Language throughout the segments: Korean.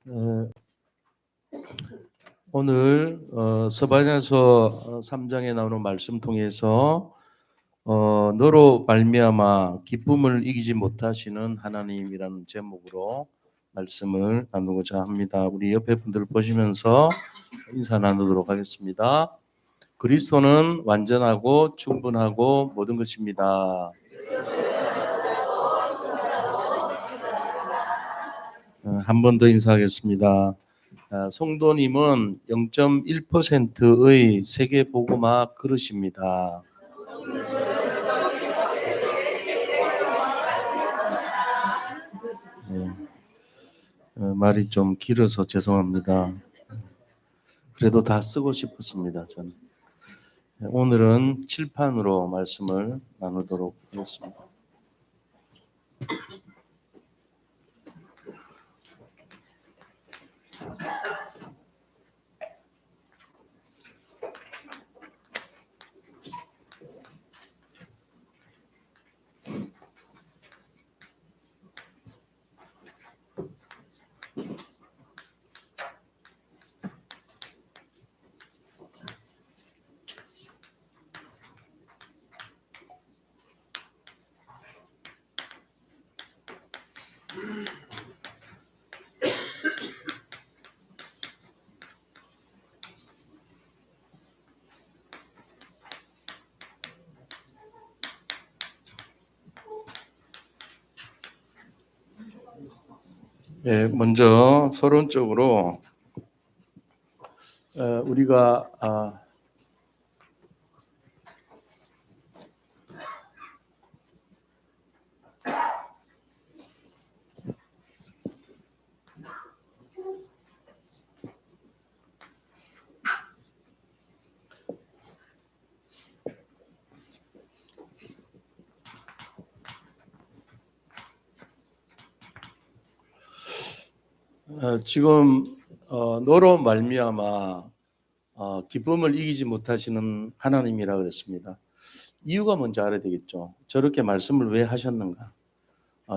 어, 오늘 스바냐서 3장에 나오는 말씀 통해서 너로 말미암아 기쁨을 이기지 못하시는 하나님이라는 제목으로 말씀을 나누고자 합니다. 우리 옆에 분들 보시면서 인사 나누도록 하겠습니다. 그리스도는 완전하고 충분하고 모든 것입니다. 한 번 더 인사하겠습니다. 송도님은 0.1%의 세계보고마 그릇입니다. 말이 좀 길어서 죄송합니다. 그래도 다 쓰고 싶었습니다. 저는. 오늘은 칠판으로 말씀을 나누도록 하겠습니다. 네, 먼저 서론적으로 우리가 지금 너로 말미암아 기쁨을 이기지 못하시는 하나님이라 그랬습니다. 이유가 뭔지 알아야 되겠죠. 저렇게 말씀을 왜 하셨는가?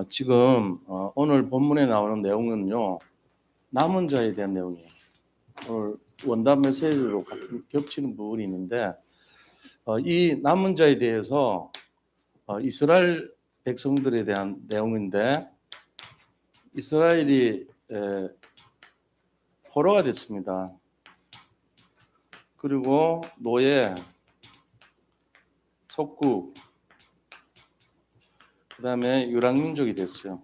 지금 오늘 본문에 나오는 내용은요, 남은 자에 대한 내용이에요. 오늘 원단 메시지로 겹치는 부분이 있는데 이 남은 자에 대해서 이스라엘 백성들에 대한 내용인데, 이스라엘이 포로가 됐습니다. 그리고 노예, 속국, 그 다음에 유랑민족이 됐어요.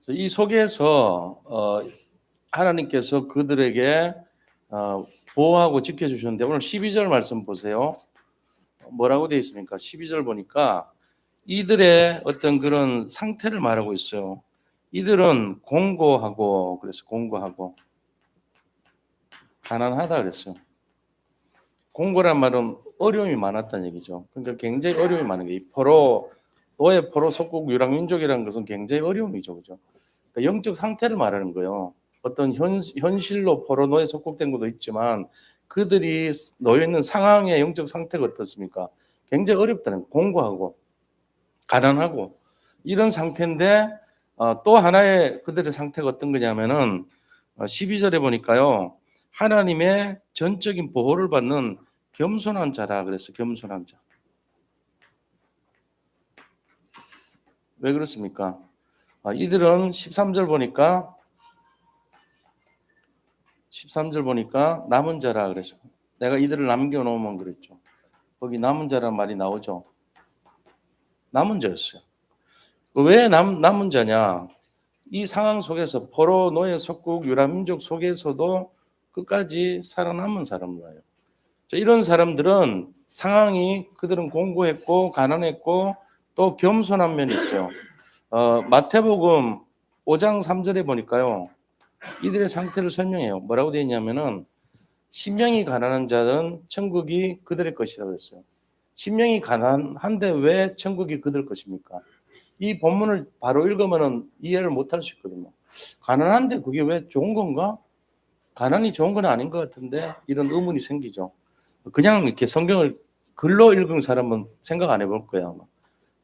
이 속에서 하나님께서 그들에게 보호하고 지켜주셨는데, 오늘 12절 말씀 보세요. 뭐라고 되어 있습니까? 12절 보니까 이들의 어떤 그런 상태를 말하고 있어요. 이들은 공고하고, 그래서 공고하고 가난하다 그랬어요. 공고란 말은 어려움이 많았다는 얘기죠. 그러니까 굉장히 어려움이 많은 게, 이 포로, 노예, 포로, 속국, 유랑민족이라는 것은 굉장히 어려움이죠, 그죠? 그러니까 영적 상태를 말하는 거예요. 어떤 현실로 포로, 노예, 속국된 것도 있지만 그들이 놓여 있는 상황의 영적 상태가 어떻습니까? 굉장히 어렵다는 거예요. 공고하고 가난하고 이런 상태인데, 또 하나의 그들의 상태가 어떤 거냐면은 12절에 보니까요, 하나님의 전적인 보호를 받는 겸손한 자라 그래서 겸손한 자. 왜 그렇습니까? 이들은 13절 보니까 남은 자라 그래서, 내가 이들을 남겨놓으면 그랬죠. 거기 남은 자란 말이 나오죠. 남은 자였어요. 왜 남은 자냐? 이 상황 속에서 포로, 노예, 속국, 유라민족 속에서도 끝까지 살아남은 사람이에요. 이런 사람들은 상황이, 그들은 공고했고 가난했고 또 겸손한 면이 있어요. 마태복음 5장 3절에 보니까요, 이들의 상태를 설명해요. 뭐라고 되어 있냐면은, 심령이 가난한 자는 천국이 그들의 것이라고 했어요. 심령이 가난한데 왜 천국이 그들 것입니까? 이 본문을 바로 읽으면 이해를 못할 수 있거든요. 가난한데 그게 왜 좋은 건가? 가난이 좋은 건 아닌 것 같은데, 이런 의문이 생기죠. 그냥 이렇게 성경을 글로 읽은 사람은 생각 안 해볼 거예요, 아마.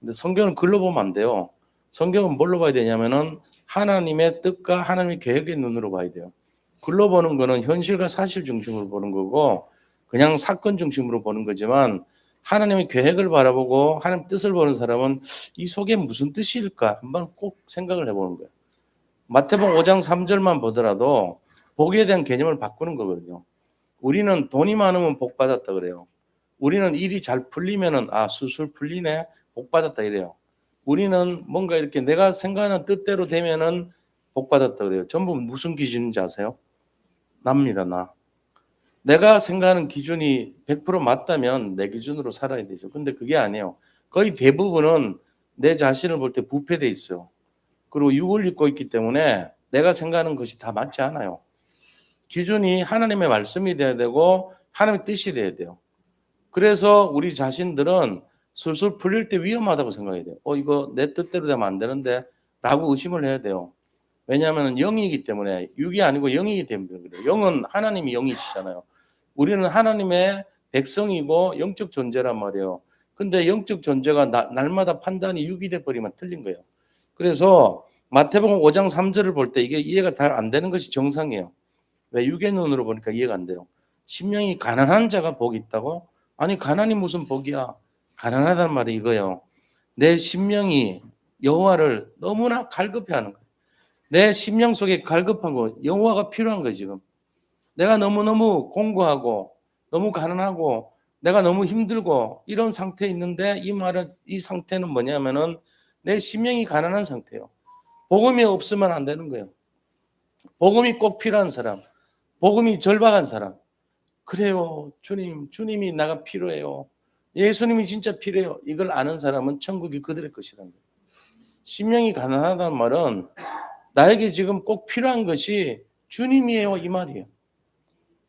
근데 성경을 글로 보면 안 돼요. 성경은 뭘로 봐야 되냐면은 하나님의 뜻과 하나님의 계획의 눈으로 봐야 돼요. 글로 보는 거는 현실과 사실 중심으로 보는 거고 그냥 사건 중심으로 보는 거지만 하나님의 계획을 바라보고 하나님 뜻을 보는 사람은 이 속에 무슨 뜻일까 한번 꼭 생각을 해보는 거예요. 마태복음 5장 3절만 보더라도 복에 대한 개념을 바꾸는 거거든요. 우리는 돈이 많으면 복 받았다 그래요. 우리는 일이 잘 풀리면은 술술 풀리네 복 받았다 이래요. 우리는 뭔가 이렇게 내가 생각하는 뜻대로 되면은 복 받았다 그래요. 전부 무슨 기준인지 아세요? 납니다, 나. 내가 생각하는 기준이 100% 맞다면 내 기준으로 살아야 되죠. 근데 그게 아니에요. 거의 대부분은 내 자신을 볼 때 부패돼 있어요. 그리고 육을 입고 있기 때문에 내가 생각하는 것이 다 맞지 않아요. 기준이 하나님의 말씀이 돼야 되고 하나님의 뜻이 돼야 돼요. 그래서 우리 자신들은 술술 풀릴 때 위험하다고 생각해야 돼요. 이거 내 뜻대로 되면 안 되는데 라고 의심을 해야 돼요. 왜냐하면 영이기 때문에 육이 아니고 영이기 때문에 그래요. 영은 하나님이 영이시잖아요. 우리는 하나님의 백성이고 영적 존재란 말이에요. 근데 영적 존재가 날마다 판단이 육이 돼버리면 틀린 거예요. 그래서 마태복음 5장 3절을 볼 때 이게 이해가 잘 안 되는 것이 정상이에요. 왜? 육의 눈으로 보니까 이해가 안 돼요. 심령이 가난한 자가 복이 있다고? 아니 가난이 무슨 복이야. 가난하다는 말이 이거예요. 내 심령이 여호와를 너무나 갈급해하는 거예요. 내 심령 속에 갈급하고 여호와가 필요한 거예요 지금. 내가 너무너무 공고하고 너무 가난하고 내가 너무 힘들고 이런 상태에 있는데 이 상태는 뭐냐면은 내 심령이 가난한 상태예요. 복음이 없으면 안 되는 거예요. 복음이 꼭 필요한 사람, 복음이 절박한 사람. 그래요. 주님이 나가 필요해요. 예수님이 진짜 필요해요. 이걸 아는 사람은 천국이 그들의 것이라는 거예요. 심령이 가난하다는 말은 나에게 지금 꼭 필요한 것이 주님이에요. 이 말이에요.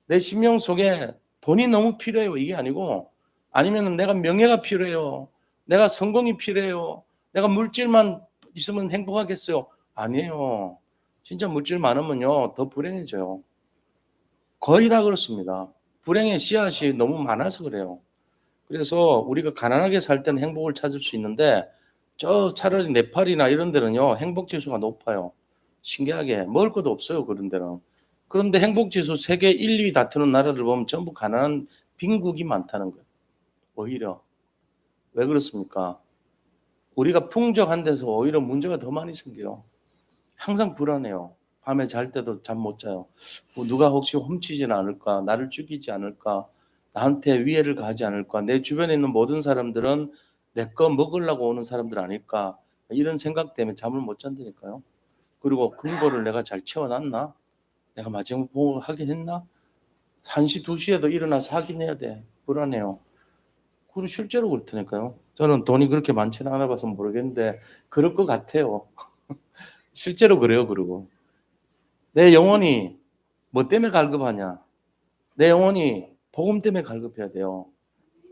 내 심령 속에 돈이 너무 필요해요. 이게 아니고 아니면 내가 명예가 필요해요. 내가 성공이 필요해요. 내가 물질만 있으면 행복하겠어요. 아니에요. 진짜 물질 많으면요. 더 불행해져요. 거의 다 그렇습니다. 불행의 씨앗이 너무 많아서 그래요. 그래서 우리가 가난하게 살 때는 행복을 찾을 수 있는데 차라리 네팔이나 이런 데는요. 행복 지수가 높아요. 신기하게 먹을 것도 없어요. 그런 데는. 그런데 행복 지수 세계 1, 2위 다투는 나라들 보면 전부 가난한 빈국이 많다는 거예요. 오히려. 왜 그렇습니까? 우리가 풍족한 데서 오히려 문제가 더 많이 생겨요. 항상 불안해요. 밤에 잘 때도 잠 못 자요. 누가 혹시 훔치지는 않을까? 나를 죽이지 않을까? 나한테 위해를 가하지 않을까? 내 주변에 있는 모든 사람들은 내 거 먹으려고 오는 사람들 아닐까? 이런 생각 때문에 잠을 못 잔다니까요. 그리고 근거를 내가 잘 채워놨나? 내가 마지막 보고 하긴 했나? 1시, 2시에도 일어나서 하긴 해야 돼. 불안해요. 그리고 실제로 그렇다니까요. 저는 돈이 그렇게 많지는 않아 봐서 모르겠는데 그럴 것 같아요. 실제로 그래요. 그리고 내 영혼이 뭐 때문에 갈급하냐? 내 영혼이 복음 때문에 갈급해야 돼요.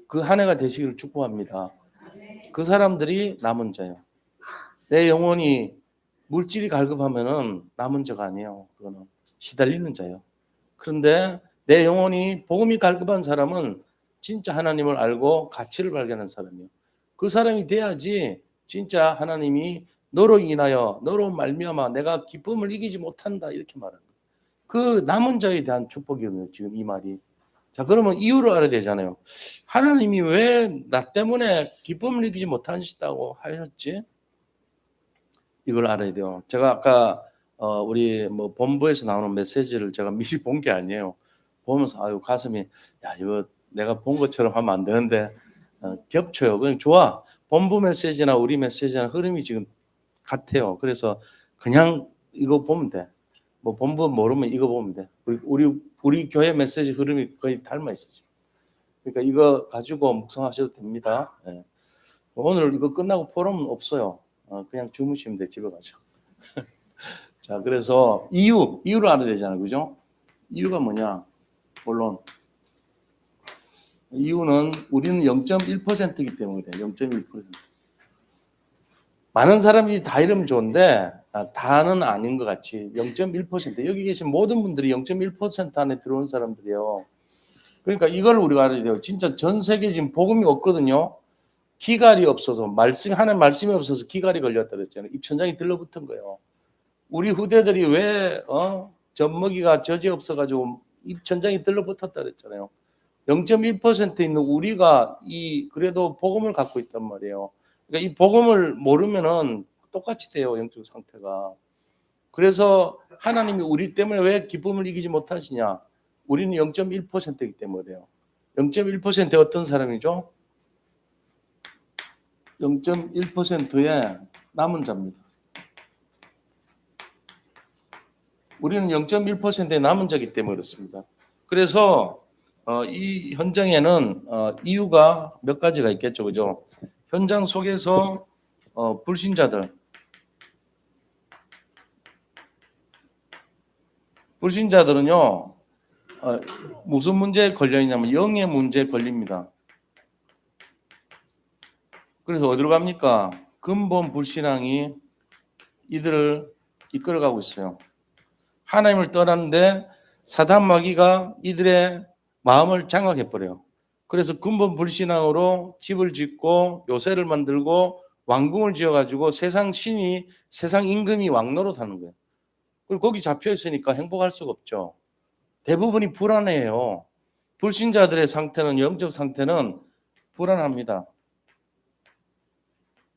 그 한 해가 되시기를 축복합니다. 그 사람들이 남은 자예요. 내 영혼이 물질이 갈급하면은 남은 자가 아니에요. 그거는 시달리는 자예요. 그런데 내 영혼이 복음이 갈급한 사람은 진짜 하나님을 알고 가치를 발견한 사람이에요. 그 사람이 돼야지 진짜 하나님이 너로 인하여 너로 말미암아 내가 기쁨을 이기지 못한다 이렇게 말하는 거예요. 그 남은 자에 대한 축복이거든요. 지금 이 말이. 자, 그러면 이유를 알아야 되잖아요. 하나님이 왜 나 때문에 기쁨을 이기지 못하시다고 하셨지? 이걸 알아야 돼요. 제가 아까 우리 뭐 본부에서 나오는 메시지를 제가 미리 본 게 아니에요. 보면서 아유 가슴이 야 이거 내가 본 것처럼 하면 안 되는데 겹쳐요. 그냥 좋아. 본부 메시지나 우리 메시지나 흐름이 지금 같아요. 그래서 그냥 이거 보면 돼. 뭐 본부 모르면 이거 보면 돼. 우리 교회 메시지 흐름이 거의 닮아 있어요. 그러니까 이거 가지고 묵상하셔도 됩니다. 네. 오늘 이거 끝나고 포럼은 없어요. 그냥 주무시면 돼 집에 가서. 자, 그래서 이유를 알아야 되잖아요, 그죠? 이유가 뭐냐? 물론 이유는 우리는 0.1%이기 때문에 그래. 0.1%. 많은 사람이 다 이러면 좋은데 다는 아닌 것 같이 0.1% 여기 계신 모든 분들이 0.1% 안에 들어온 사람들이에요. 그러니까 이걸 우리가 알아야 돼요. 진짜 전 세계 지금 복음이 없거든요. 기갈이 없어서 하는 말씀이 없어서 기갈이 걸렸다 그랬잖아요. 입천장이 들러붙은 거예요. 우리 후대들이 왜 젖먹이가 젖이 없어가지고 입천장이 들러붙었다 그랬잖아요. 0.1% 있는 우리가 그래도 복음을 갖고 있단 말이에요. 그러니까 이 복음을 모르면은 똑같이 돼요, 영적 상태가. 그래서 하나님이 우리 때문에 왜 기쁨을 이기지 못하시냐? 우리는 0.1%이기 때문에요. 0.1%의 어떤 사람이죠? 0.1%의 남은 자입니다. 우리는 0.1%의 남은 자이기 때문에 그렇습니다. 그래서 이 현장에는 이유가 몇 가지가 있겠죠, 그죠? 현장 속에서 불신자들은요, 무슨 문제에 걸려 있냐면 영의 문제에 걸립니다. 그래서 어디로 갑니까? 근본 불신앙이 이들을 이끌어가고 있어요. 하나님을 떠났는데 사단 마귀가 이들의 마음을 장악해버려요. 그래서 근본 불신앙으로 집을 짓고 요새를 만들고 왕궁을 지어가지고 세상 신이, 세상 임금이 왕노릇하는 거예요. 그리고 거기 잡혀 있으니까 행복할 수가 없죠. 대부분이 불안해요. 불신자들의 상태는, 영적 상태는 불안합니다.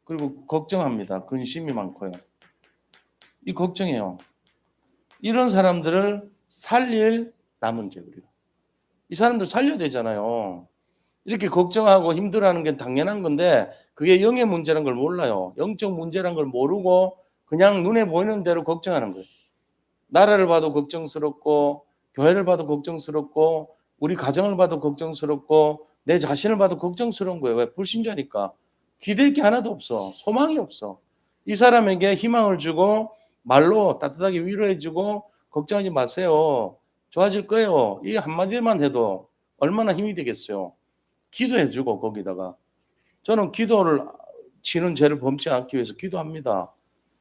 그리고 걱정합니다. 근심이 많고요. 이 걱정해요. 이런 사람들을 살릴 남은 죄, 우리가. 이 사람들 살려야 되잖아요. 이렇게 걱정하고 힘들어하는 게 당연한 건데 그게 영의 문제라는 걸 몰라요. 영적 문제라는 걸 모르고 그냥 눈에 보이는 대로 걱정하는 거예요. 나라를 봐도 걱정스럽고 교회를 봐도 걱정스럽고 우리 가정을 봐도 걱정스럽고 내 자신을 봐도 걱정스러운 거예요. 왜? 불신자니까. 기댈 게 하나도 없어. 소망이 없어. 이 사람에게 희망을 주고 말로 따뜻하게 위로해주고 걱정하지 마세요. 좋아질 거예요. 이 한마디만 해도 얼마나 힘이 되겠어요. 기도해주고 거기다가 저는 기도를 치는 죄를 범치 않기 위해서 기도합니다.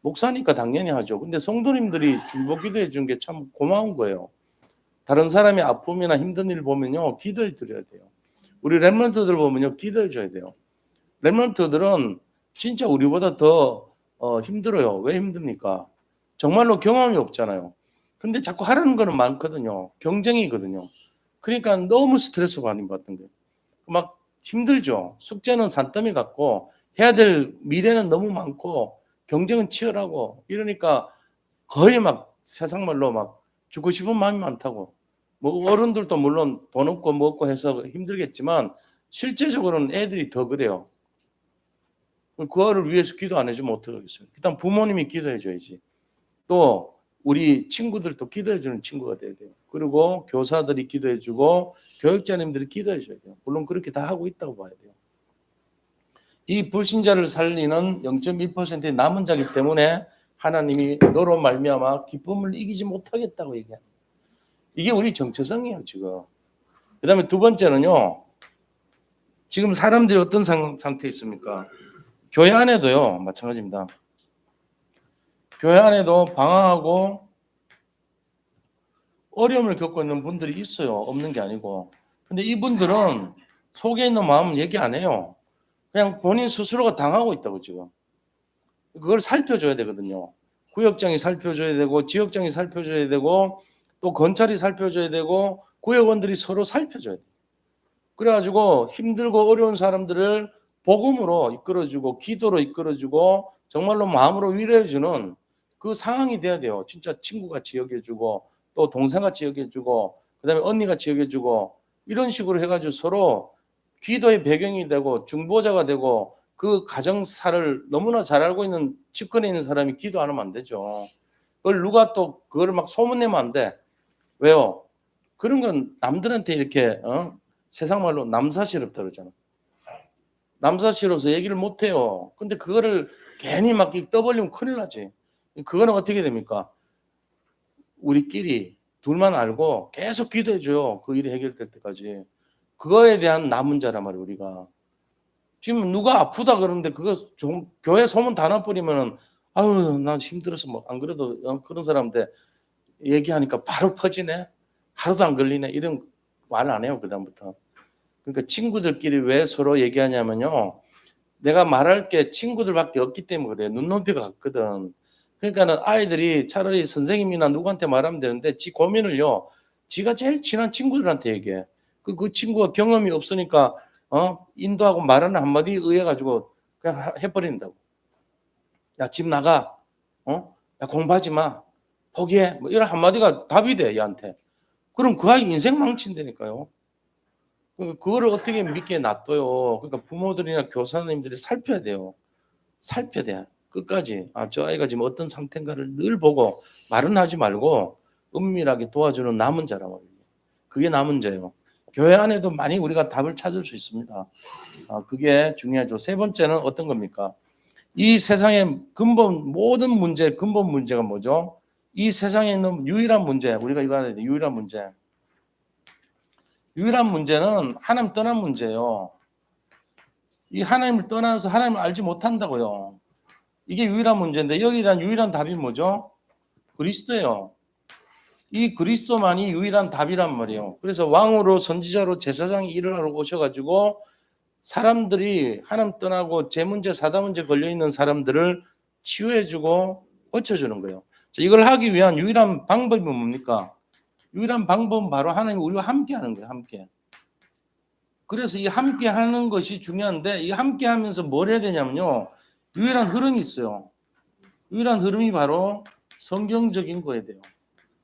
목사니까 당연히 하죠. 근데 성도님들이 중보 기도해 주는 게 참 고마운 거예요. 다른 사람의 아픔이나 힘든 일 보면요, 기도해 드려야 돼요. 우리 랩런트들 보면요, 기도해 줘야 돼요. 랩런트들은 진짜 우리보다 더 힘들어요. 왜 힘듭니까? 정말로 경험이 없잖아요. 근데 자꾸 하라는 거는 많거든요. 경쟁이거든요. 그러니까 너무 스트레스 받는 것 같은 거예요. 막 힘들죠. 숙제는 산더미 같고 해야 될 미래는 너무 많고 경쟁은 치열하고 이러니까 거의 막 세상 말로 막 죽고 싶은 마음이 많다고. 뭐 어른들도 물론 돈 없고 뭐 없고 해서 힘들겠지만 실제적으로는 애들이 더 그래요. 그거를 위해서 기도 안 해주면 어떡하겠어요. 일단 부모님이 기도해 줘야지. 또 우리 친구들도 기도해 주는 친구가 돼야 돼요. 그리고 교사들이 기도해 주고 교육자님들이 기도해 줘야 돼요. 물론 그렇게 다 하고 있다고 봐야 돼요. 이 불신자를 살리는 0.1%의 남은 자이기 때문에 하나님이 너로 말미암아 기쁨을 이기지 못하겠다고 얘기합니다. 이게 우리 정체성이에요, 지금. 그다음에 두 번째는요. 지금 사람들이 어떤 상태에 있습니까? 교회 안에도요. 마찬가지입니다. 교회 안에도 방황하고 어려움을 겪고 있는 분들이 있어요. 없는 게 아니고. 근데 이분들은 속에 있는 마음은 얘기 안 해요. 그냥 본인 스스로가 당하고 있다고 지금. 그걸 살펴줘야 되거든요. 구역장이 살펴줘야 되고 지역장이 살펴줘야 되고 또 검찰이 살펴줘야 되고 구역원들이 서로 살펴줘야 돼요. 그래가지고 힘들고 어려운 사람들을 복음으로 이끌어주고 기도로 이끌어주고 정말로 마음으로 위로해주는 그 상황이 돼야 돼요. 진짜 친구같이 여겨주고 또 동생같이 여겨주고 그다음에 언니같이 여겨주고 이런 식으로 해가지고 서로 기도의 배경이 되고 중보자가 되고 그 가정사를 너무나 잘 알고 있는 측근에 있는 사람이 기도 안 하면 안 되죠. 그걸 누가 또 그거를 막 소문내면 안 돼. 왜요? 그런 건 남들한테 이렇게 세상 말로 남사시럽다 그러잖아. 남사시러워서 얘기를 못 해요. 근데 그거를 괜히 막 떠벌리면 큰일 나지. 그거는 어떻게 됩니까? 우리끼리 둘만 알고 계속 기도해줘요. 그 일이 해결될 때까지. 그거에 대한 남은 자란 말이에요, 우리가. 지금 누가 아프다 그러는데 그거 교회 소문 다 나버리면은 아유, 난 힘들어서 뭐 안 그래도 그런 사람한테 얘기하니까 바로 퍼지네. 하루도 안 걸리네. 이런 말 안 해요, 그다음부터. 그러니까 친구들끼리 왜 서로 얘기하냐면요. 내가 말할 게 친구들밖에 없기 때문에 그래요. 눈높이가 같거든. 그러니까는 아이들이 차라리 선생님이나 누구한테 말하면 되는데 지 고민을요, 지가 제일 친한 친구들한테 얘기해. 그 친구가 경험이 없으니까 인도하고 말하는 한마디에 의해 가지고 그냥 해버린다고. 야, 집 나가. 야, 공부하지 마. 포기해. 뭐 이런 한마디가 답이 돼, 얘한테. 그럼 그 아이 인생 망친다니까요. 그거를 어떻게 믿게 놔둬요. 그러니까 부모들이나 교사님들이 살펴야 돼요. 살펴야 돼. 끝까지. 아, 저 아이가 지금 어떤 상태인가를 늘 보고 말은 하지 말고 은밀하게 도와주는 남은 자란 말이에요. 그게 남은 자예요. 교회 안에도 많이 우리가 답을 찾을 수 있습니다. 그게 중요하죠. 세 번째는 어떤 겁니까? 이 세상의 근본 모든 문제 근본 문제가 뭐죠? 이 세상에 있는 유일한 문제, 우리가 이거 알아야 돼. 유일한 문제. 유일한 문제는 하나님 떠난 문제예요. 이 하나님을 떠나서 하나님을 알지 못한다고요. 이게 유일한 문제인데 여기에 대한 유일한 답이 뭐죠? 그리스도예요. 이 그리스도만이 유일한 답이란 말이에요. 그래서 왕으로 선지자로 제사장이 일을 하러 오셔가지고 사람들이 하나님 떠나고 제 문제 사다 문제 걸려있는 사람들을 치유해주고 고쳐주는 거예요. 이걸 하기 위한 유일한 방법이 뭡니까? 유일한 방법은 바로 하나님 우리와 함께 하는 거예요. 함께. 그래서 이 함께 하는 것이 중요한데 이 함께 하면서 뭘 해야 되냐면요. 유일한 흐름이 있어요. 유일한 흐름이 바로 성경적인 거에 돼요.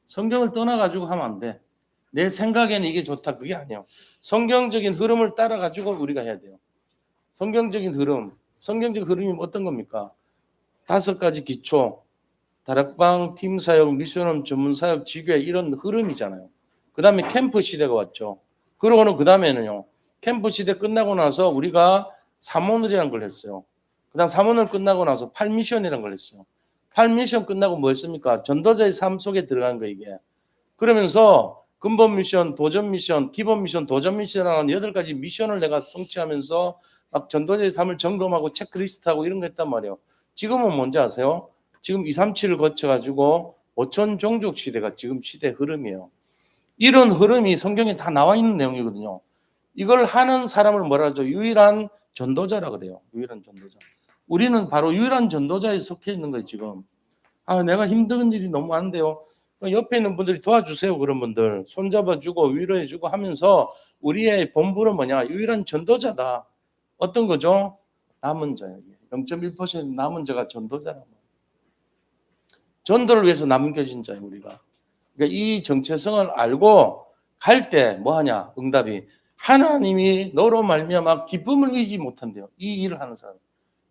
성경을 떠나가지고 하면 안 돼. 내 생각에는 이게 좋다. 그게 아니에요. 성경적인 흐름을 따라가지고 우리가 해야 돼요. 성경적인 흐름. 성경적 흐름이 어떤 겁니까? 5가지 기초. 다락방, 팀사역, 미션홈, 전문사역, 지교회 이런 흐름이잖아요. 그 다음에 캠프 시대가 왔죠. 그러고는 그 다음에는요. 캠프 시대 끝나고 나서 우리가 3원을이라는 걸 했어요. 그 다음 3원을 끝나고 나서 8미션이라는 걸 했어요. 8미션 끝나고 뭐 했습니까? 전도자의 삶 속에 들어간 거 이게. 그러면서 근본 미션, 도전 미션, 기본 미션, 도전 미션이라는 8가지 미션을 내가 성취하면서 막 전도자의 삶을 점검하고 체크리스트하고 이런 거 했단 말이에요. 지금은 뭔지 아세요? 지금 237을 거쳐가지고 5천 종족 시대가 지금 시대 흐름이에요. 이런 흐름이 성경에 다 나와 있는 내용이거든요. 이걸 하는 사람을 뭐라 하죠? 유일한 전도자라 그래요. 유일한 전도자. 우리는 바로 유일한 전도자에 속해 있는 거예요, 지금. 내가 힘든 일이 너무 많은데요. 옆에 있는 분들이 도와주세요. 그런 분들 손잡아주고 위로해주고 하면서 우리의 본부는 뭐냐? 유일한 전도자다. 어떤 거죠? 남은 자예요. 0.1% 남은 자가 전도자라고. 전도를 위해서 남겨진 자예요, 우리가. 그러니까 이 정체성을 알고 갈 때 뭐 하냐? 응답이 하나님이 너로 말미암아 기쁨을 의지 못한대요. 이 일을 하는 사람.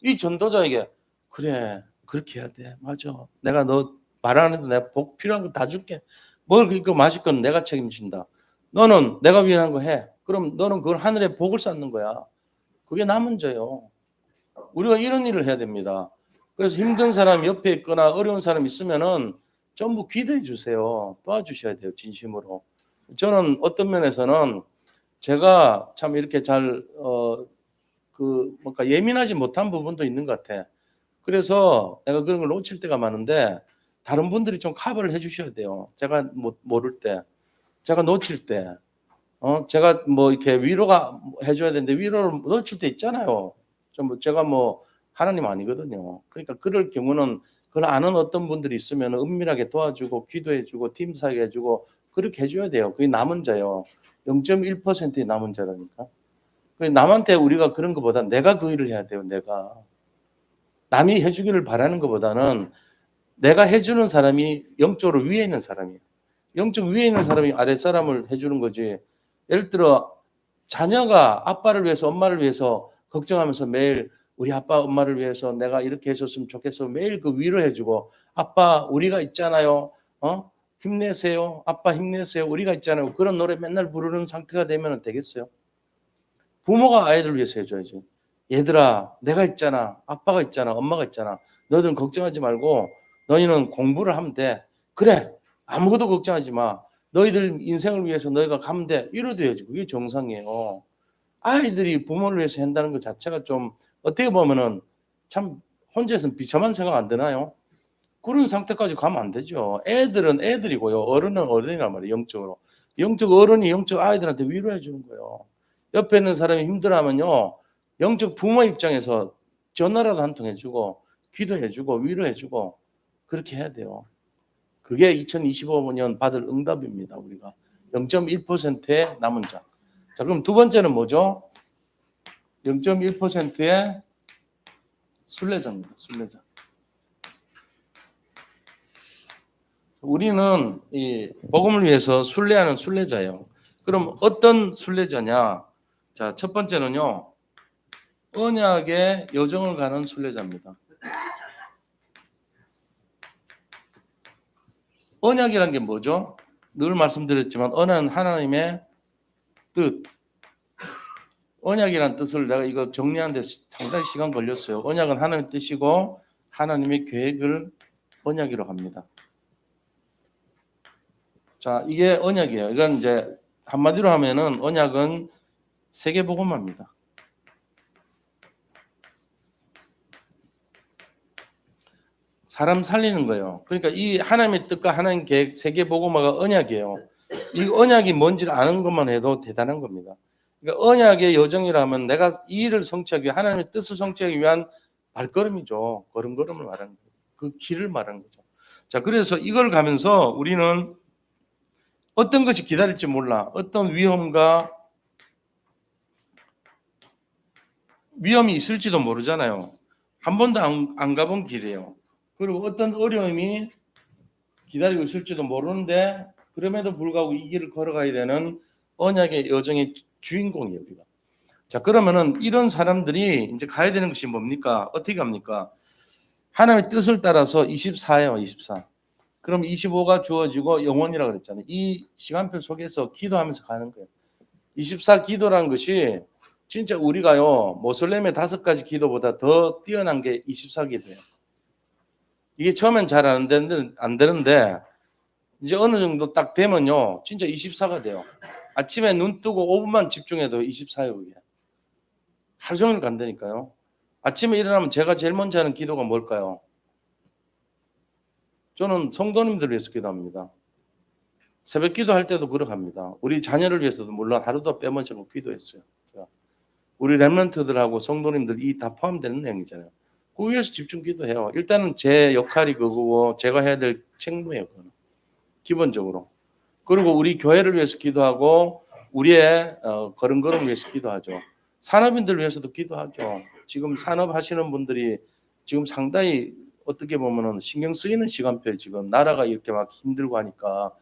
이 전도자에게 그래 그렇게 해야 돼. 맞아. 내가 너 말하는데 내가 복 필요한 거 다 줄게. 뭘 그렇게 마실 건 내가 책임진다. 너는 내가 위한 거 해. 그럼 너는 그걸 하늘에 복을 쌓는 거야. 그게 남은 자예요. 우리가 이런 일을 해야 됩니다. 그래서 힘든 사람 옆에 있거나 어려운 사람 있으면은 전부 기도해 주세요. 도와주셔야 돼요. 진심으로. 저는 어떤 면에서는 제가 참 이렇게 잘 뭔가 예민하지 못한 부분도 있는 것 같아. 그래서 내가 그런 걸 놓칠 때가 많은데 다른 분들이 좀 커버를 해주셔야 돼요. 제가 모를 때, 제가 놓칠 때, 제가 뭐 이렇게 위로가 해줘야 되는데 위로를 놓칠 때 있잖아요. 제가 뭐 하나님 아니거든요. 그러니까 그럴 경우는 그걸 아는 어떤 분들이 있으면 은밀하게 도와주고 기도해주고 팀 사역해주고 그렇게 해줘야 돼요. 그게 남은 자요. 0.1%의 남은 자라니까. 남한테 우리가 그런 것보다 내가 그 일을 해야 돼요. 내가. 남이 해주기를 바라는 것보다는 내가 해주는 사람이 영적으로 위에 있는 사람이에요. 영적 위에 있는 사람이 아랫사람을 해주는 거지. 예를 들어 자녀가 아빠를 위해서 엄마를 위해서 걱정하면서 매일 우리 아빠 엄마를 위해서 내가 이렇게 해줬으면 좋겠어 매일 그 위로해주고 아빠 우리가 있잖아요. 힘내세요. 아빠 힘내세요. 우리가 있잖아요. 그런 노래 맨날 부르는 상태가 되면 되겠어요? 부모가 아이들을 위해서 해줘야지. 얘들아 내가 있잖아. 아빠가 있잖아. 엄마가 있잖아. 너희들은 걱정하지 말고 너희는 공부를 하면 돼. 그래 아무것도 걱정하지 마. 너희들 인생을 위해서 너희가 가면 돼. 이러줘야지. 그게 정상이에요. 아이들이 부모를 위해서 한다는 것 자체가 좀 어떻게 보면은 참 혼자서는 비참한 생각 안 드나요? 그런 상태까지 가면 안 되죠. 애들은 애들이고요. 어른은 어른이란 말이에요. 영적으로. 영적 어른이 영적 아이들한테 위로해 주는 거예요. 옆에 있는 사람이 힘들어하면요. 영적 부모 입장에서 전화라도 한 통 해주고 기도해주고 위로해주고 그렇게 해야 돼요. 그게 2025년 받을 응답입니다. 우리가 0.1%의 남은 자. 자, 그럼 두 번째는 뭐죠? 0.1%의 순례자입니다. 순례자. 우리는 이 복음을 위해서 순례하는 순례자예요. 그럼 어떤 순례자냐? 자, 첫 번째는요. 언약의 여정을 가는 순례자입니다. 언약이란 게 뭐죠? 늘 말씀드렸지만 언약은 하나님의 뜻. 언약이란 뜻을 내가 이거 정리하는데 상당히 시간 걸렸어요. 언약은 하나님의 뜻이고 하나님의 계획을 언약이라고 합니다. 자, 이게 언약이에요. 이건 이제 한마디로 하면은 언약은 세계복음화입니다. 사람 살리는 거예요. 그러니까 이 하나님의 뜻과 하나님 계획 세계복음화가 언약이에요. 이 언약이 뭔지를 아는 것만 해도 대단한 겁니다. 그러니까 언약의 여정이라면 내가 이 일을 성취하기 위해 하나님의 뜻을 성취하기 위한 발걸음이죠. 걸음걸음을 말하는 거예요. 그 길을 말하는 거죠. 자, 그래서 이걸 가면서 우리는 어떤 것이 기다릴지 몰라. 어떤 위험이 있을지도 모르잖아요. 한 번도 안 가본 길이에요. 그리고 어떤 어려움이 기다리고 있을지도 모르는데 그럼에도 불구하고 이 길을 걸어가야 되는 언약의 여정의 주인공이에요, 우리가. 자, 그러면은 이런 사람들이 이제 가야 되는 것이 뭡니까? 어떻게 갑니까? 하나님의 뜻을 따라서 24예요, 24. 그럼 25가 주어지고 영원이라고 그랬잖아요. 이 시간표 속에서 기도하면서 가는 거예요. 24 기도라는 것이 진짜 우리가요, 모슬렘의 5가지 기도보다 더 뛰어난 게 24 기도예요. 이게 처음엔 잘 안 되는데 이제 어느 정도 딱 되면요, 진짜 24가 돼요. 아침에 눈 뜨고 5분만 집중해도 24예요, 그게. 하루 종일 간다니까요. 아침에 일어나면 제가 제일 먼저 하는 기도가 뭘까요? 저는 성도님들을 위해서 기도합니다. 새벽 기도할 때도 그러합니다. 우리 자녀를 위해서도 물론 하루도 빼먹지 않고 기도했어요. 우리 렘넌트들하고 성도님들 이 다 포함되는 내용이잖아요. 그 위해서 집중 기도해요. 일단은 제 역할이 그거고 제가 해야 될 책무예요. 그거는. 기본적으로. 그리고 우리 교회를 위해서 기도하고 우리의 걸음걸음을 위해서 기도하죠. 산업인들 위해서도 기도하죠. 지금 산업 하시는 분들이 지금 상당히 어떻게 보면은 신경 쓰이는 시간표에 지금 나라가 이렇게 막 힘들고 하니까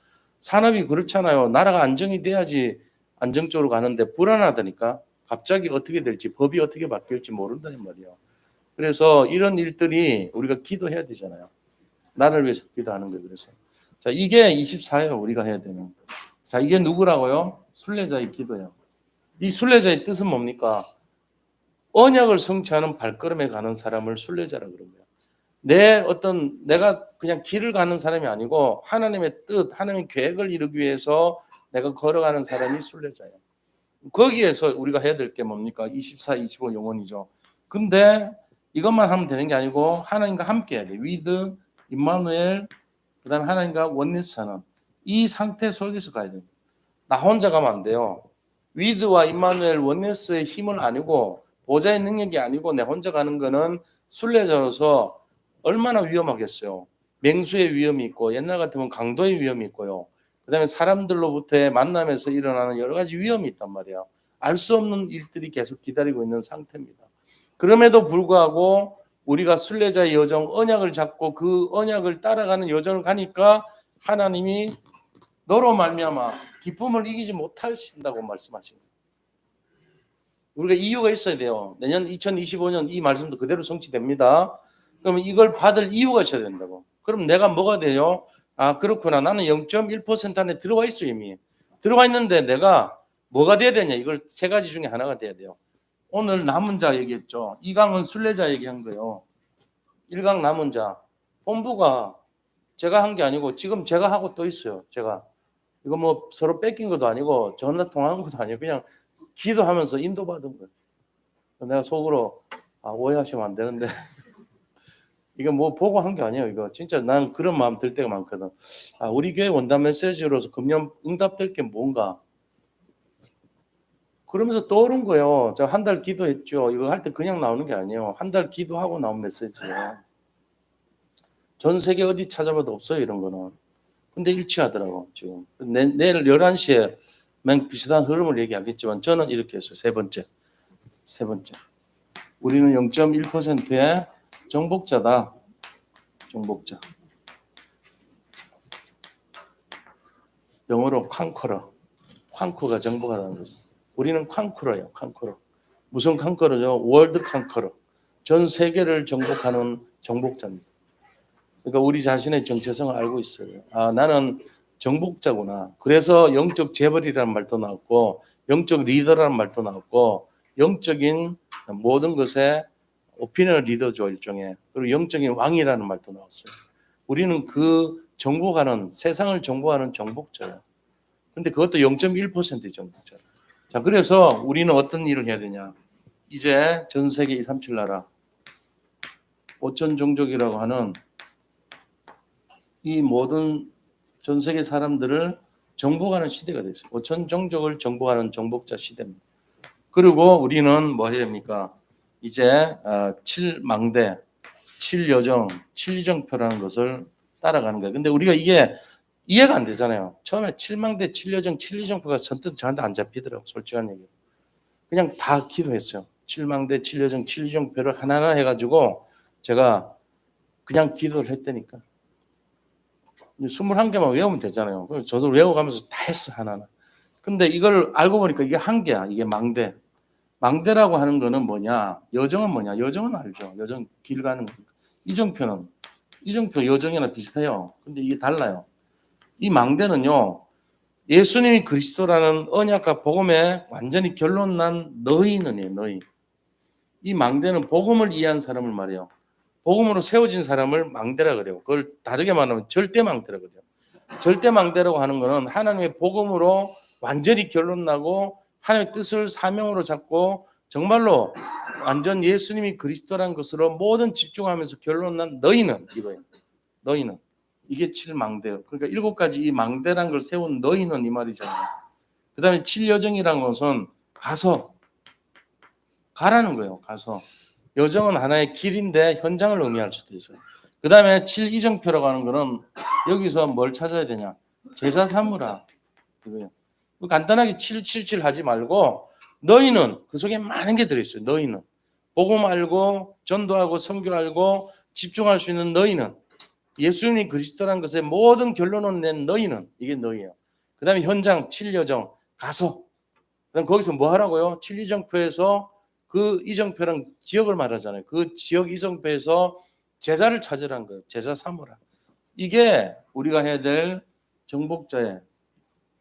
산업이 그렇잖아요. 나라가 안정이 돼야지 안정적으로 가는데 불안하다니까. 갑자기 어떻게 될지 법이 어떻게 바뀔지 모른다는 말이에요. 그래서 이런 일들이 우리가 기도해야 되잖아요. 나를 위해서 기도하는 거예요. 그래서 자, 이게 24예요. 우리가 해야 되는. 자, 이게 누구라고요? 순례자의 기도예요. 이 순례자의 뜻은 뭡니까? 언약을 성취하는 발걸음에 가는 사람을 순례자라 그런 거예요. 내가 그냥 길을 가는 사람이 아니고 하나님의 뜻, 하나님의 계획을 이루기 위해서 내가 걸어가는 사람이 순례자예요. 거기에서 우리가 해야 될 게 뭡니까? 24, 25 영혼이죠. 근데 이것만 하면 되는 게 아니고 하나님과 함께 해야 돼. with 임마누엘, 그다음에 하나님과 원리스 하는 이 상태 속에서 가야 돼요. 나 혼자 가면 안 돼요. 위드와 임마누엘 원네스의 힘은 아니고 보좌의 능력이 아니고 내 혼자 가는 거는 순례자로서 얼마나 위험하겠어요. 맹수의 위험이 있고 옛날 같으면 강도의 위험이 있고요. 그다음에 사람들로부터의 만남에서 일어나는 여러 가지 위험이 있단 말이에요. 알 수 없는 일들이 계속 기다리고 있는 상태입니다. 그럼에도 불구하고 우리가 순례자의 여정, 언약을 잡고 그 언약을 따라가는 여정을 가니까 하나님이 너로 말미암아 기쁨을 이기지 못하신다고 말씀하신 거예요. 우리가 이유가 있어야 돼요. 내년 2025년 이 말씀도 그대로 성취됩니다. 그러면 이걸 받을 이유가 있어야 된다고. 그럼 내가 뭐가 돼요? 아, 그렇구나. 나는 0.1% 안에 들어와 있어 이미. 들어와 있는데 내가 뭐가 돼야 되냐? 이걸 3가지 중에 하나가 돼야 돼요. 오늘 남은 자 얘기했죠. 2강은 순례자 얘기한 거예요. 1강 남은 자. 본부가 제가 한 게 아니고 지금 제가 하고 또 있어요. 제가. 이거 뭐 서로 뺏긴 것도 아니고 전화 통화한 것도 아니고 그냥 기도하면서 인도받은 거예요. 내가 속으로 오해하시면 안 되는데 이거 뭐 보고 한 게 아니에요. 이거 진짜 난 그런 마음 들 때가 많거든. 우리 교회 원단 메시지로서 금년 응답될 게 뭔가. 그러면서 떠오른 거예요. 저 한 달 기도했죠. 이거 할 때 그냥 나오는 게 아니에요. 한 달 기도하고 나온 메시지예요. 전 세계 어디 찾아봐도 없어요, 이런 거는. 근데 일치하더라고, 지금. 내일 11시에 맨 비슷한 흐름을 얘기하겠지만 저는 이렇게 했어요. 세 번째. 우리는 0.1%의 정복자다. 정복자. 영어로 쾅커러. 쾅커가 정복하라는 거죠. 우리는 쾅커러예요. 쾅커러. 무슨 쾅커러죠? 월드 쾅커러. 전 세계를 정복하는 정복자입니다. 그러니까 우리 자신의 정체성을 알고 있어요. 아, 나는 정복자구나. 그래서 영적 재벌이라는 말도 나왔고, 영적 리더라는 말도 나왔고, 영적인 모든 것에 오피니언 리더죠, 일종의. 그리고 영적인 왕이라는 말도 나왔어요. 우리는 그 정복하는, 세상을 정복하는 정복자예요. 근데 그것도 0.1%의 정복자. 자, 그래서 우리는 어떤 일을 해야 되냐. 이제 전 세계 237 나라, 5천 종족이라고 하는 이 모든 전 세계 사람들을 정복하는 시대가 됐어요. 5천 종족을 정복하는 정복자 시대입니다. 그리고 우리는 뭐 해야 됩니까? 이제 7망대, 7여정, 7이정표라는 것을 따라가는 거예요. 근데 우리가 이게 이해가 안 되잖아요. 처음에 7망대, 7여정, 7이정표가 선뜻 저한테 안 잡히더라고요. 솔직한 얘기. 그냥 다 기도했어요. 7망대, 7여정, 7이정표를 하나하나 해가지고 제가 그냥 기도를 했다니까. 21개만 외우면 되잖아요. 그래서 저도 외워가면서 다 했어, 하나는. 근데 이걸 알고 보니까 이게 한계야. 이게 망대. 망대라고 하는 거는 뭐냐? 여정은 뭐냐? 여정은 알죠. 여정 길 가는 거. 이정표는 이정표 여정이나 비슷해요. 근데 이게 달라요. 이 망대는요. 예수님이 그리스도라는 언약과 복음에 완전히 결론 난 너희는이에요. 너희. 이 망대는 복음을 이해한 사람을 말해요. 복음으로 세워진 사람을 망대라 그래요. 그걸 다르게 말하면 절대 망대라 그래요. 절대 망대라고 하는 것은 하나님의 복음으로 완전히 결론 나고 하나님의 뜻을 사명으로 잡고 정말로 완전 예수님이 그리스도라는 것으로 모든 집중하면서 결론 난 너희는 이거예요. 너희는. 이게 7망대예요. 그러니까 7가지 이 망대라는 걸 세운 너희는 이 말이잖아요. 그 다음에 7여정이라는 것은 가라는 거예요. 가서. 여정은 하나의 길인데 현장을 의미할 수도 있어요. 그 다음에 7이정표라고 하는 거는 여기서 뭘 찾아야 되냐. 제사 삼으라. 이거예요. 간단하게 777 하지 말고 너희는 그 속에 많은 게 들어있어요. 너희는. 복음 알고 전도하고 선교 알고 집중할 수 있는 너희는. 예수님이 그리스도라는 것의 모든 결론을 낸 너희는. 이게 너희예요. 그 다음에 현장 7여정 가서. 그럼 거기서 뭐 하라고요? 7이정표에서 그 이정표랑 지역을 말하잖아요. 그 지역 이정표에서 제자를 찾으라는 거예요. 제자 삼으라. 이게 우리가 해야 될 정복자의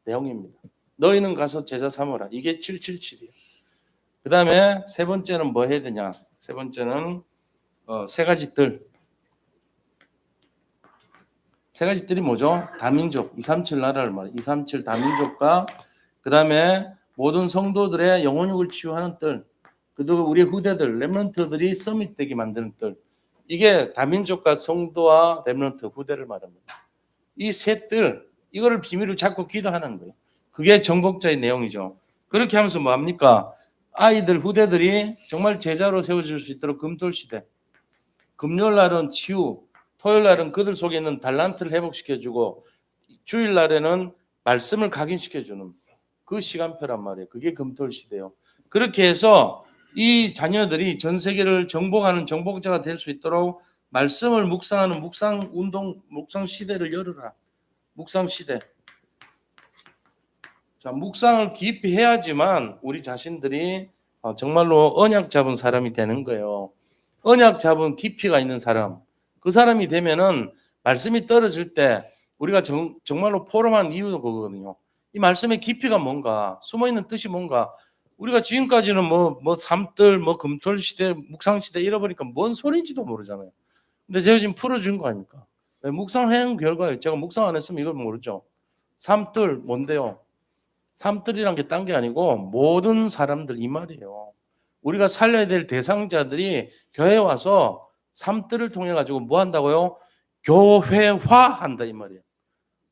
내용입니다. 너희는 가서 제자 삼으라. 이게 777이에요. 그 다음에 세 번째는 뭐 해야 되냐. 세 번째는 세 가지 뜰. 세 가지 뜰이 뭐죠? 다민족, 237 나라를 말해요. 237 다민족과 그 다음에 모든 성도들의 영혼육을 치유하는 뜰. 그리고 우리 후대들, 렘넌트들이 서밋되게 만드는 뜰. 이게 다민족과 성도와 렘넌트 후대를 말합니다. 이 세 뜰, 이거를 비밀을 잡고 기도하는 거예요. 그게 정복자의 내용이죠. 그렇게 하면서 뭐 합니까? 아이들, 후대들이 정말 제자로 세워질 수 있도록 금토시대. 금요일 날은 치유, 토요일 날은 그들 속에 있는 달란트를 회복시켜주고 주일 날에는 말씀을 각인시켜주는 그 시간표란 말이에요. 그게 금토시대예요. 그렇게 해서 이 자녀들이 전 세계를 정복하는 정복자가 될 수 있도록 말씀을 묵상하는 묵상 운동, 묵상 시대를 열어라. 묵상 시대. 자, 묵상을 깊이 해야지만 우리 자신들이 정말로 언약 잡은 사람이 되는 거예요. 언약 잡은 깊이가 있는 사람. 그 사람이 되면은 말씀이 떨어질 때 우리가 정말로 포럼한 이유도 그거거든요. 이 말씀의 깊이가 뭔가, 숨어 있는 뜻이 뭔가. 우리가 지금까지는 뭐 삼뜰, 뭐 금토 시대, 묵상 시대 잃어버리니까 뭔 소리인지도 모르잖아요. 근데 제가 지금 풀어준 거 아닙니까? 묵상한 결과에 제가 묵상 안 했으면 이걸 모르죠. 삼뜰 뭔데요? 삼뜰이란 게 딴 게 아니고 모든 사람들 이 말이에요. 우리가 살려야 될 대상자들이 교회에 와서 삼뜰을 통해 가지고 뭐 한다고요? 교회화한다 이 말이에요.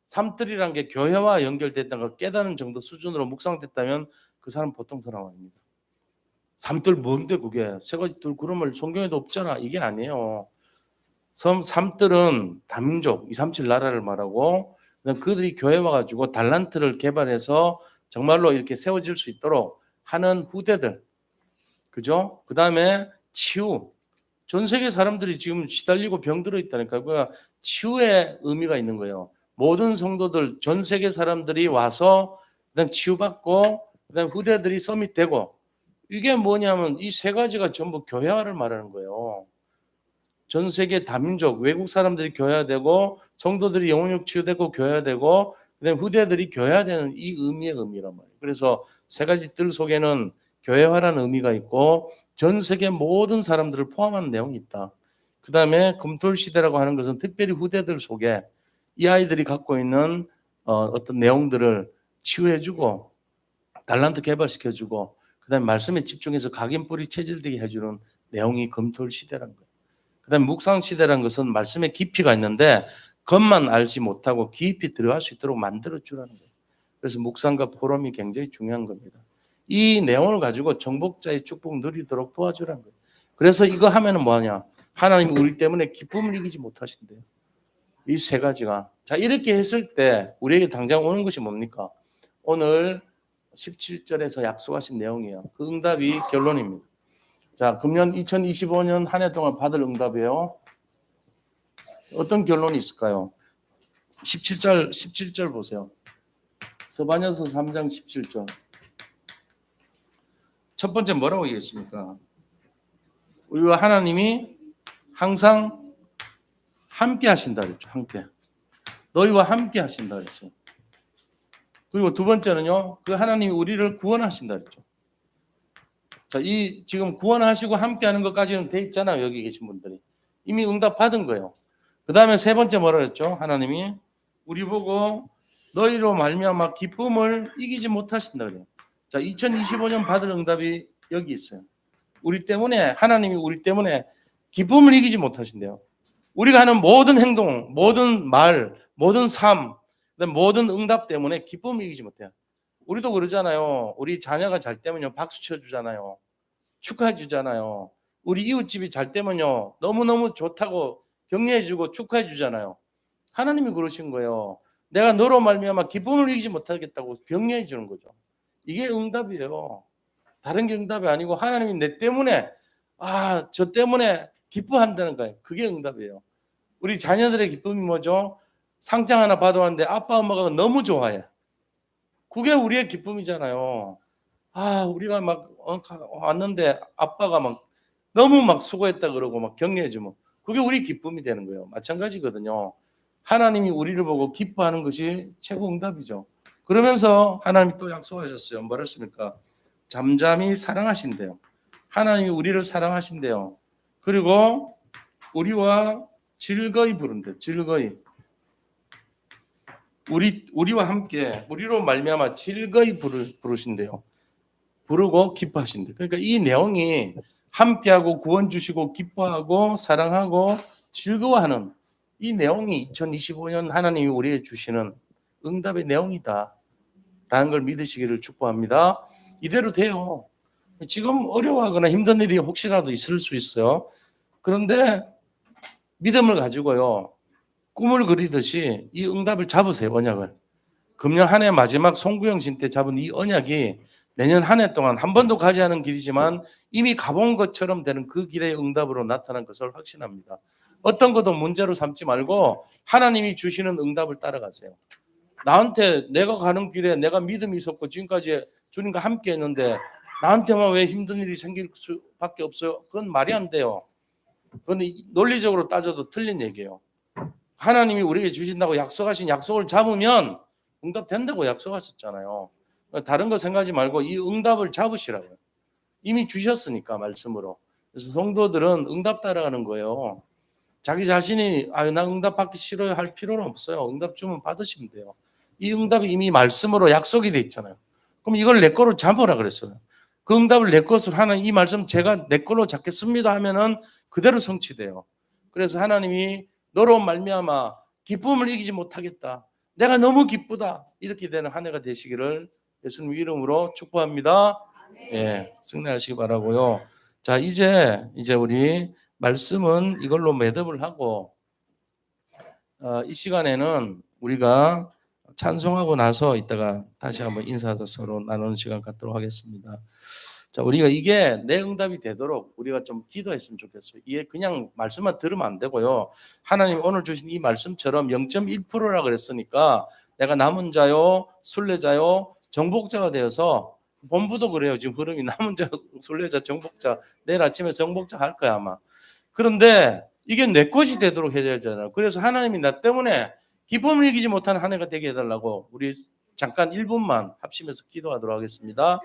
삼뜰이란 게 교회와 연결됐다는 걸 깨닫는 정도 수준으로 묵상됐다면 그 사람 보통 사람 아닙니다. 삼들 뭔데 그게? 세 가지 들 그러면 성경에도 없잖아. 이게 아니에요. 삼들은 다민족 237 나라를 말하고 그들이 교회 와가지고 달란트를 개발해서 정말로 이렇게 세워질 수 있도록 하는 후대들, 그죠? 그 다음에 치유. 전 세계 사람들이 지금 시달리고 병들어 있다니까. 그 치유의 의미가 있는 거예요. 모든 성도들, 전 세계 사람들이 와서 그다음 치유받고 그다음 후대들이 서밋되고, 이게 뭐냐면 이 세 가지가 전부 교회화를 말하는 거예요. 전 세계 다민족, 외국 사람들이 교회화되고 성도들이 영혼력 치유되고 교회화되고 그다음 후대들이 교회화되는 이 의미의 의미란 말이에요. 그래서 세 가지 뜰 속에는 교회화라는 의미가 있고 전 세계 모든 사람들을 포함하는 내용이 있다. 그 다음에 금토일 시대라고 하는 것은 특별히 후대들 속에 이 아이들이 갖고 있는 어떤 내용들을 치유해주고 달란트 개발시켜주고 그 다음에 말씀에 집중해서 각인뿌리 체질되게 해주는 내용이 금토일 시대라는 거예요. 그 다음에 묵상 시대라는 것은 말씀에 깊이가 있는데 겉만 알지 못하고 깊이 들어갈 수 있도록 만들어주라는 거예요. 그래서 묵상과 포럼이 굉장히 중요한 겁니다. 이 내용을 가지고 정복자의 축복 누리도록 도와주라는 거예요. 그래서 이거 하면은 뭐하냐? 하나님 우리 때문에 기쁨을 이기지 못하신대요. 이 세 가지가. 자, 이렇게 했을 때 우리에게 당장 오는 것이 뭡니까? 오늘 17절에서 약속하신 내용이에요. 그 응답이 결론입니다. 자, 금년 2025년 한 해 동안 받을 응답이에요. 어떤 결론이 있을까요? 17절 보세요. 스바냐서 3장 17절. 첫 번째 뭐라고 얘기했습니까? 우리와 하나님이 항상 함께 하신다 그랬죠. 함께. 너희와 함께 하신다 그랬어요. 그리고 두 번째는요. 그 하나님이 우리를 구원하신다 그랬죠. 자, 이 지금 구원하시고 함께 하는 것까지는 돼 있잖아요. 여기 계신 분들이. 이미 응답 받은 거예요. 그 다음에 세 번째 뭐라 그랬죠? 하나님이 우리 보고 너희로 말미암아 기쁨을 이기지 못하신다 그래요. 자, 2025년 받을 응답이 여기 있어요. 우리 때문에 하나님이 우리 때문에 기쁨을 이기지 못하신대요. 우리가 하는 모든 행동, 모든 말, 모든 삶, 모든 응답 때문에 기쁨을 이기지 못해요. 우리도 그러잖아요. 우리 자녀가 잘 때면요 박수 쳐주잖아요. 축하해 주잖아요. 우리 이웃집이 잘 때면요 너무너무 좋다고 격려해주고 축하해 주잖아요. 하나님이 그러신 거예요. 내가 너로 말미암아 기쁨을 이기지 못하겠다고 격려해 주는 거죠. 이게 응답이에요. 다른 게 응답이 아니고 하나님이 내 때문에 저 때문에 기뻐한다는 거예요. 그게 응답이에요. 우리 자녀들의 기쁨이 뭐죠? 상장 하나 받아왔는데 아빠 엄마가 너무 좋아해. 그게 우리의 기쁨이잖아요. 우리가 막 왔는데 아빠가 막 너무 막 수고했다 그러고 막 격려해 주면 그게 우리 기쁨이 되는 거예요. 마찬가지거든요. 하나님이 우리를 보고 기뻐하는 것이 최고 응답이죠. 그러면서 하나님이 또 약속하셨어요. 뭐라 했습니까? 잠잠히 사랑하신대요. 하나님이 우리를 사랑하신대요. 그리고 우리와 즐거이 부른대요. 즐거이. 우리와 함께 우리로 말미암아 즐거이 부르신대요. 부르고 기뻐하신대. 그러니까 이 내용이 함께하고 구원 주시고 기뻐하고 사랑하고 즐거워하는 이 내용이 2025년 하나님이 우리에게 주시는 응답의 내용이다 라는 걸 믿으시기를 축복합니다. 이대로 돼요. 지금 어려워하거나 힘든 일이 혹시라도 있을 수 있어요. 그런데 믿음을 가지고요 꿈을 그리듯이 이 응답을 잡으세요. 언약을. 금년 한 해 마지막 송구영신 때 잡은 이 언약이 내년 한 해 동안 한 번도 가지 않은 길이지만 이미 가본 것처럼 되는 그 길의 응답으로 나타난 것을 확신합니다. 어떤 것도 문제로 삼지 말고 하나님이 주시는 응답을 따라가세요. 나한테 내가 가는 길에 내가 믿음이 있었고 지금까지 주님과 함께 했는데 나한테만 왜 힘든 일이 생길 수밖에 없어요? 그건 말이 안 돼요. 그건 논리적으로 따져도 틀린 얘기예요. 하나님이 우리에게 주신다고 약속하신 약속을 잡으면 응답 된다고 약속하셨잖아요. 다른 거 생각하지 말고 이 응답을 잡으시라고요. 이미 주셨으니까 말씀으로. 그래서 성도들은 응답 따라가는 거예요. 자기 자신이 나 응답 받기 싫어요 할 필요는 없어요. 응답 주면 받으시면 돼요. 이 응답이 이미 말씀으로 약속이 돼 있잖아요. 그럼 이걸 내 거로 잡으라 그랬어요. 그 응답을 내 것으로 하나님 이 말씀 제가 내 걸로 잡겠습니다 하면은 그대로 성취돼요. 그래서 하나님이 너로 말미암아 기쁨을 이기지 못하겠다. 내가 너무 기쁘다. 이렇게 되는 한 해가 되시기를 예수님 이름으로 축복합니다. 예, 승리하시기 바라고요. 자, 이제 우리 말씀은 이걸로 매듭을 하고 이 시간에는 우리가 찬송하고 나서 이따가 다시 한번 인사도 서로 나누는 시간 갖도록 하겠습니다. 자, 우리가 이게 내 응답이 되도록 우리가 좀 기도했으면 좋겠어요. 이게 그냥 말씀만 들으면 안 되고요. 하나님 오늘 주신 이 말씀처럼 0.1%라 그랬으니까 내가 남은 자요, 순례자요, 정복자가 되어서 본부도 그래요. 지금 흐름이 남은 자, 순례자, 정복자. 내일 아침에 정복자 할 거야 아마. 그런데 이게 내 것이 되도록 해야 되잖아요. 그래서 하나님이 나 때문에 기쁨을 이기지 못하는 한 해가 되게 해달라고 우리 잠깐 1분만 합심해서 기도하도록 하겠습니다.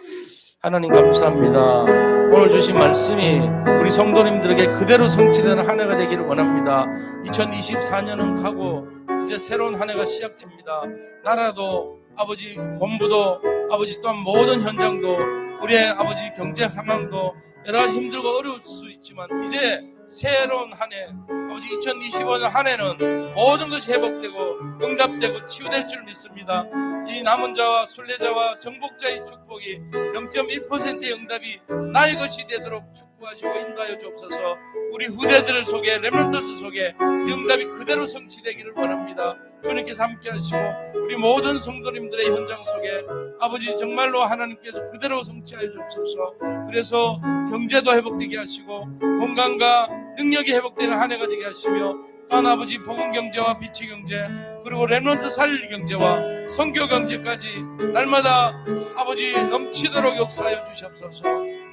하나님 감사합니다. 오늘 주신 말씀이 우리 성도님들에게 그대로 성취되는 한 해가 되기를 원합니다. 2024년은 가고 이제 새로운 한 해가 시작됩니다. 나라도 아버지 본부도 아버지 또한 모든 현장도 우리의 아버지 경제 상황도 여러 가지 힘들고 어려울 수 있지만 이제 새로운 한 해 아버지 2025년 한 해는 모든 것이 회복되고 응답되고 치유될 줄 믿습니다. 이 남은 자와 순례자와 정복자의 축복이 0.1%의 응답이 나의 것이 되도록 축복하시고 인도하여 주옵소서. 우리 후대들 속에 렘넌트 속에 이 응답이 그대로 성취되기를 원합니다. 주님께서 함께 하시고 우리 모든 성도님들의 현장 속에 아버지 정말로 하나님께서 그대로 성취하여 주옵소서. 그래서 경제도 회복되게 하시고 건강과 능력이 회복되는 한 해가 되게 하시며 또한 아버지 복음 경제와 빛의 경제 그리고 렘넌트 살릴 경제와 선교 경제까지 날마다 아버지 넘치도록 역사하여 주시옵소서.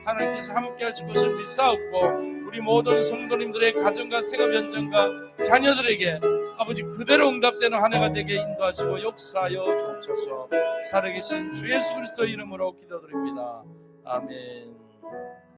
하나님께서 함께 하실 것을 믿사옵고 우리 모든 성도님들의 가정과 생업 현장과 자녀들에게 아버지 그대로 응답되는 한 해가 되게 인도하시고 역사하여 주옵소서. 살아계신 주 예수 그리스도 이름으로 기도드립니다. 아멘.